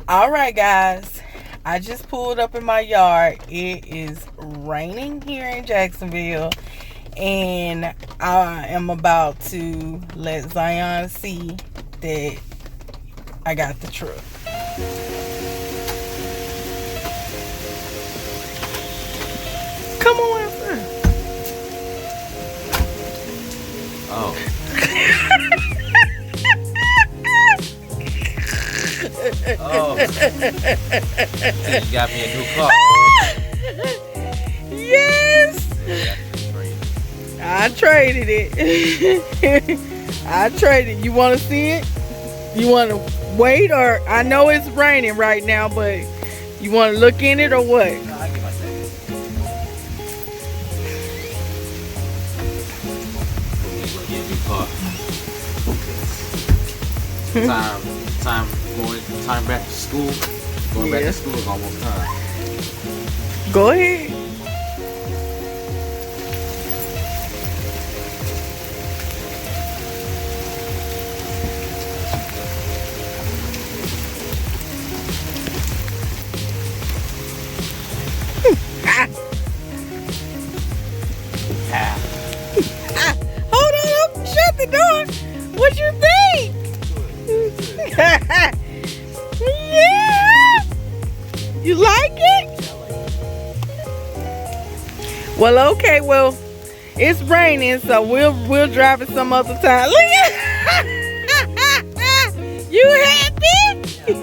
All right, guys, I just pulled up in my yard. It is raining here in Jacksonville, and I am about to let Zion see that I got the truck. Come on inside. Oh. Oh. You got me a new car. Yes. I traded it. I traded. You want to see it? You want to wait, or I know it's raining right now, but you want to look in it or what? No, I'll give my second. We're gonna get a new car. Time back to school. Going back to school is almost time. Go ahead. Hold on, shut the door. What you think? Yeah. You like it? Well, okay. Well, it's raining, so we'll drive it some other time. Look at you happy?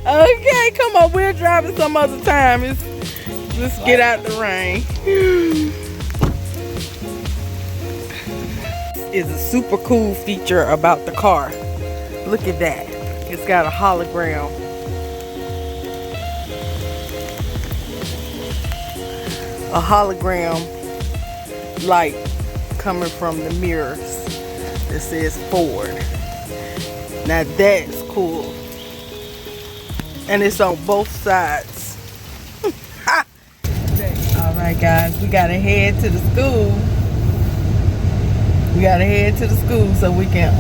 Okay, come on. We'll drive it some other time. Let's get out the rain. Is a super cool feature about the car. Look at that. It's got a hologram. A hologram light coming from the mirrors that says Ford. Now that's cool. And it's on both sides. Alright guys, we gotta head to the school. We gotta head to the school so we can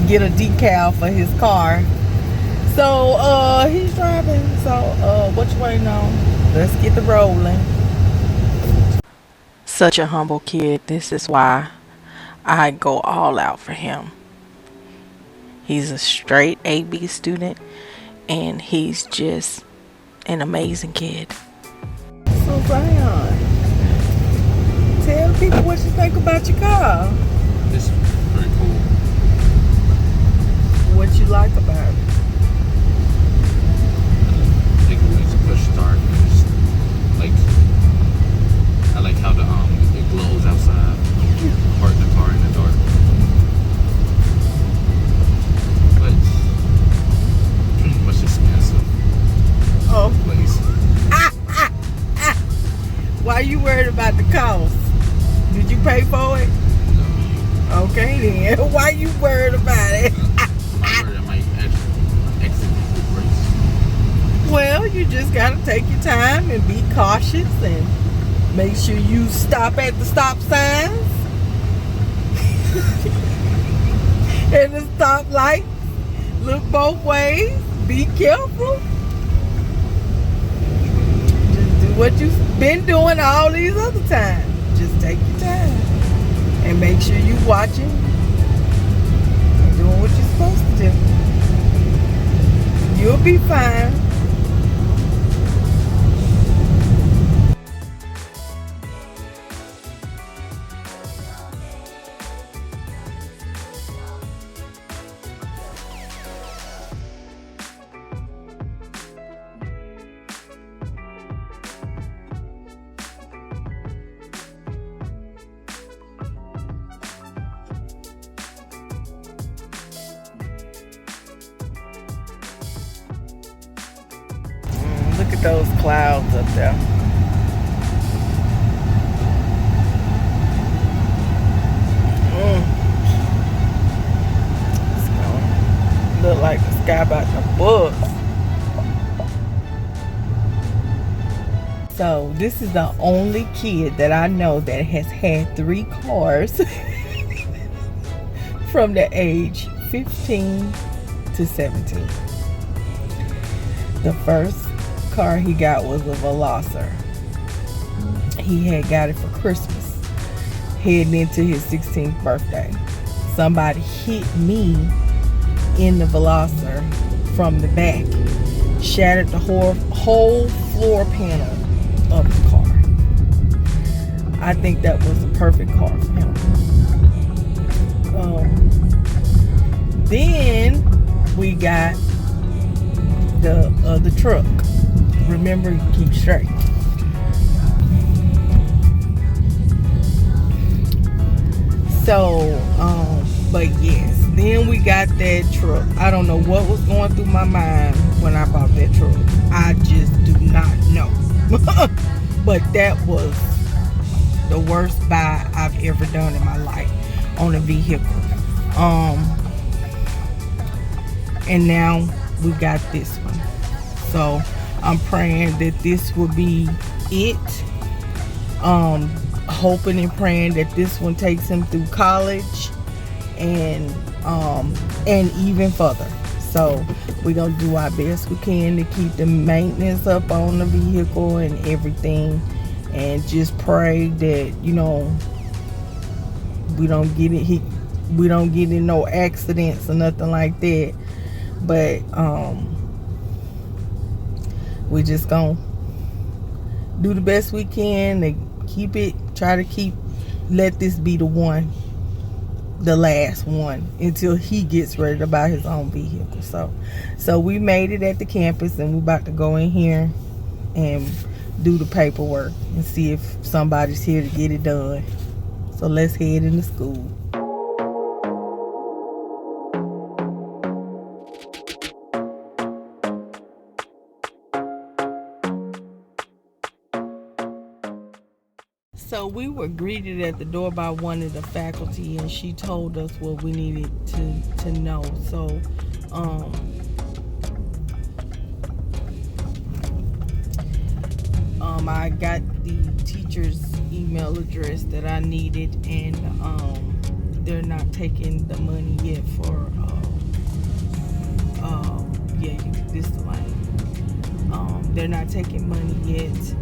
get a decal for his car. So he's driving. So what you waiting on? Let's get the rolling. Such a humble kid. This is why I go all out for him. He's a straight AB student, and he's just an amazing kid. So Zion, tell people what you think about your car. This is pretty cool. What you like about it? Take away to push start. I like how it glows outside. Park the car in the dark. But it's pretty much expensive. Oh. Place. Why you worried about the cost? Did you pay for it? No. Okay then. Why you worried about it? I'm worried I might accidentally race. Well, you just gotta take your time and be cautious and make sure you stop at the stop signs and the stop lights. Look both ways. Be careful. Just do what you've been doing all these other times. Just take your time and make sure you're watching and doing what you're supposed to do. You'll be fine. Look at those clouds up there. It's gonna look like the sky about to bust. So this is the only kid that I know that has had 3 cars from the age 15 to 17. The first car he got was a Veloster. He had got it for Christmas, heading into his 16th birthday. Somebody hit me in the Veloster from the back, shattered the whole floor panel of the car. I think that was a perfect car for him. Then we got the truck. Remember, keep straight. So, but yes, then we got that truck. I don't know what was going through my mind when I bought that truck. I just do not know. But that was the worst buy I've ever done in my life on a vehicle. And now we got this one. So I'm praying that this will be it. Hoping and praying that this one takes him through college and even further. So we're gonna do our best we can to keep the maintenance up on the vehicle and everything, and just pray that, you know, we don't get in no accidents or nothing like that. But we just gonna do the best we can to let this be the last one until he gets ready to buy his own vehicle. So we made it at the campus, and we're about to go in here and do the paperwork and see if somebody's here to get it done. So let's head into school. So we were greeted at the door by one of the faculty, and she told us what we needed to know. So I got the teacher's email address that I needed, and they're not taking the money yet for this lane. They're not taking money yet.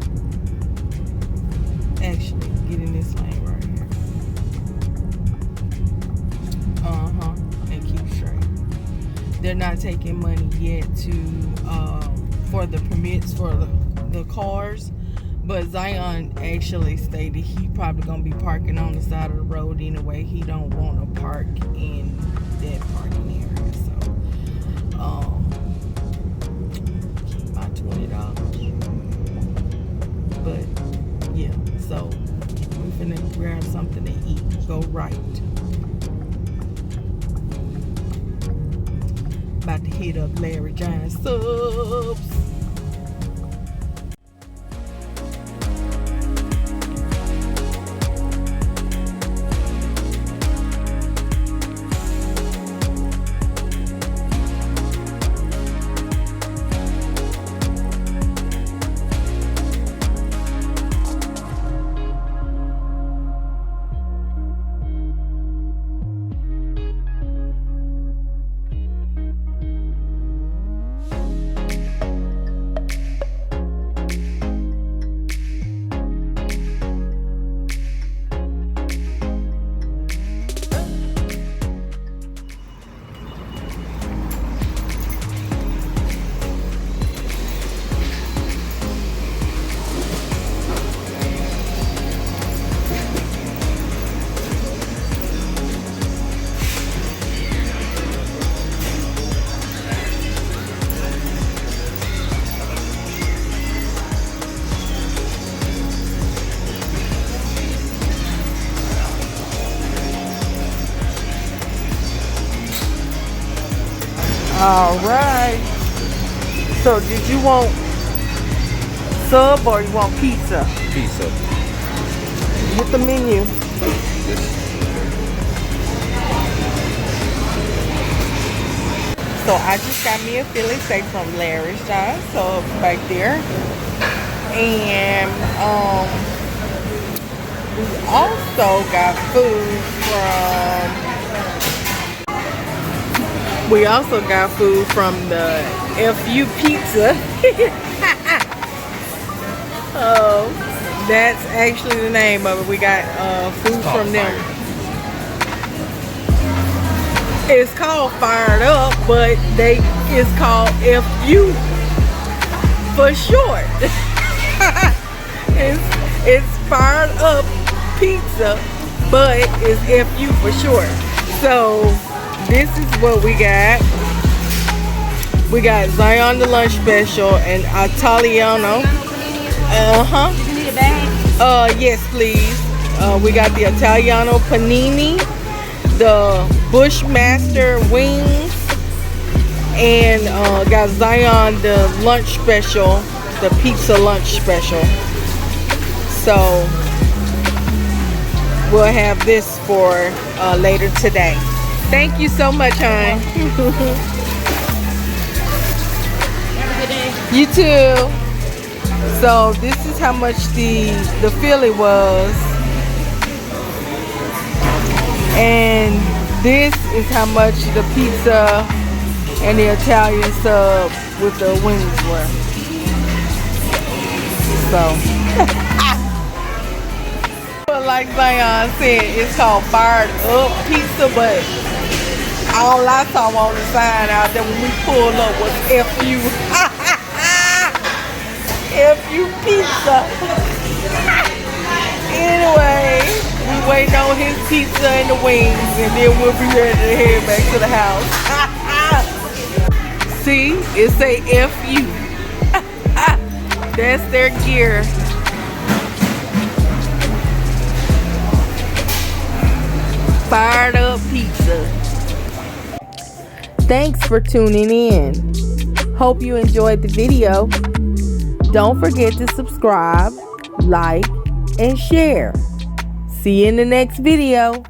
Actually, get in this lane right here. And keep straight. They're not taking money yet for the permits for the cars, but Zion actually stated he probably gonna be parking on the side of the road anyway. He don't want to park in that parking area, so keep my $20. But yeah, so we're finna grab something to eat. Go right. About to hit up Larry John Subs. All right. So did you want sub or you want pizza? Pizza. Get the menu. So I just got me a Philly steak from Larry's John Subs back there. And we also got food from We also got food from the FU Pizza. Oh, that's actually the name of it. We got food from them. It's called Fired Up, but it's called FU for short. it's Fired Up Pizza, but it's FU for short. So this is what we got. We got Zion the lunch special and Italiano. You need a bag? Yes, please. We got the Italiano panini, the Bushmaster wings, and got Zion the lunch special, the pizza lunch special. So we'll have this for later today. Thank you so much, hon. Have a good day. You too. So this is how much the Philly was, and this is how much the pizza and the Italian sub with the wings were. So, but like Zion said, it's called Fired Up Pizza, but all I saw on the sign out there when we pulled up was FU. FU Pizza. Anyway, we waiting on his pizza and the wings, and then we'll be ready to head back to the house. See, it say FU. That's their gear. Fired Up Pizza. Thanks for tuning in. Hope you enjoyed the video. Don't forget to subscribe, like, and share. See you in the next video.